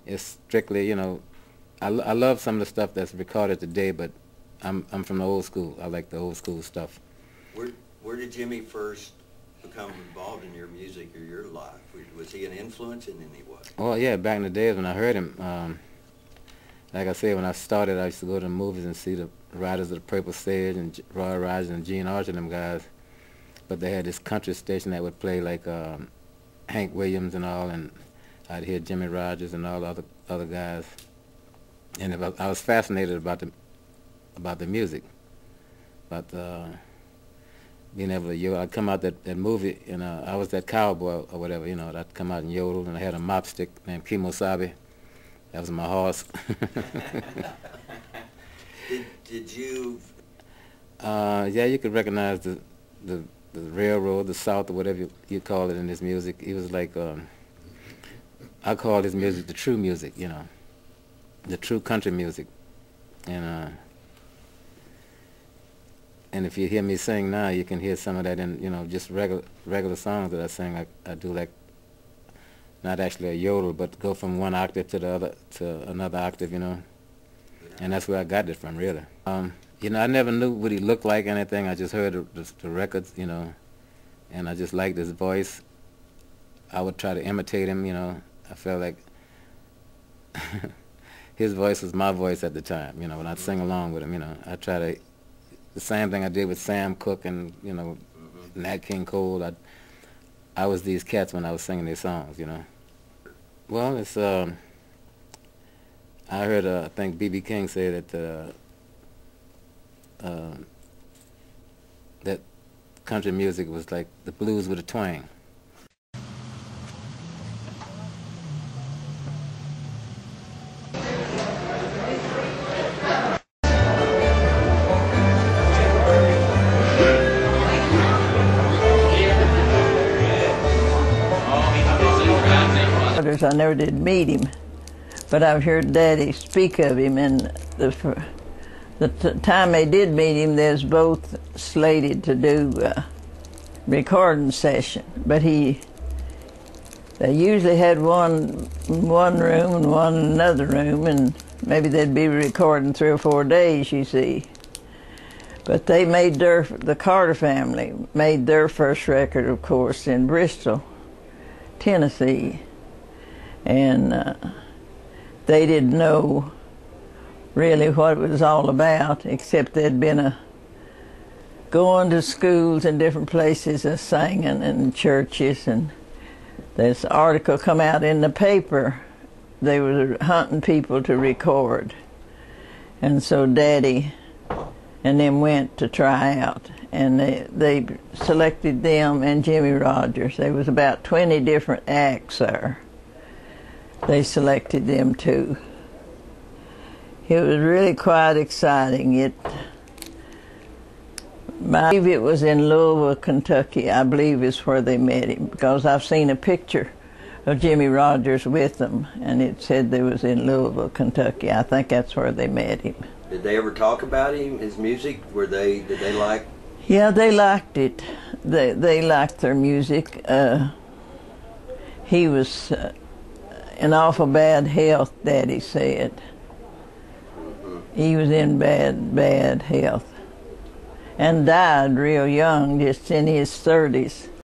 It's strictly, you know, I love some of the stuff that's recorded today, but I'm from the old school. I like the old school stuff. Where did Jimmy first become involved in your music or your life? Was he an influence in any way? Oh yeah, back in the days when I heard him, like I said, when I started, I used to go to the movies and see the Riders of the Purple Sage and Roy Rogers and Gene Archer and them guys. But they had this country station that would play like Hank Williams and all, and I'd hear Jimmy Rogers and all the other guys. And I was fascinated about the music, about being able to yodel. I'd come out that movie, and I was that cowboy or whatever, you know. I'd come out and yodel, and I had a mop stick named Kimosabe. That was my horse. Did you? Yeah, you could recognize the railroad, the South, or whatever you call it in his music. He was like, I call his music the true music, you know, the true country music. And if you hear me sing now, you can hear some of that in, you know, just regular songs that I sing. I do like, not actually a yodel, but go from one octave to the other, to another octave, you know. And that's where I got it from, really. You know, I never knew what he looked like or anything. I just heard the records, you know, and I just liked his voice. I would try to imitate him, you know. I felt like his voice was my voice at the time, you know, when I'd sing along with him, you know. I try to, the same thing I did with Sam Cooke and, you know, Nat King Cole. I was these cats when I was singing their songs, you know. Well, it's, I heard, I think B.B. King say that that country music was like the blues with a twang. I never did meet him, but I've heard Daddy speak of him, and the time they did meet him, they was both slated to do a recording session, but they usually had one in one room and one in another room, and maybe they'd be recording 3 or 4 days, you see. But they made the Carter family made their first record, of course, in Bristol, Tennessee. And they didn't know really what it was all about, except they'd been going to schools in different places, singing in churches, and this article come out in the paper. They were hunting people to record, and so Daddy and them went to try out, and they selected them and Jimmy Rogers. There was about 20 different acts there. They selected them too. It was really quite exciting. I believe it was in Louisville, Kentucky, I believe is where they met him, because I've seen a picture of Jimmy Rogers with them, and it said they was in Louisville, Kentucky. I think that's where they met him. Did they ever talk about him, his music? Did they like? Yeah, they liked it. They liked their music. He was in awful bad health, Daddy said. He was in bad health, and died real young, just in his 30s.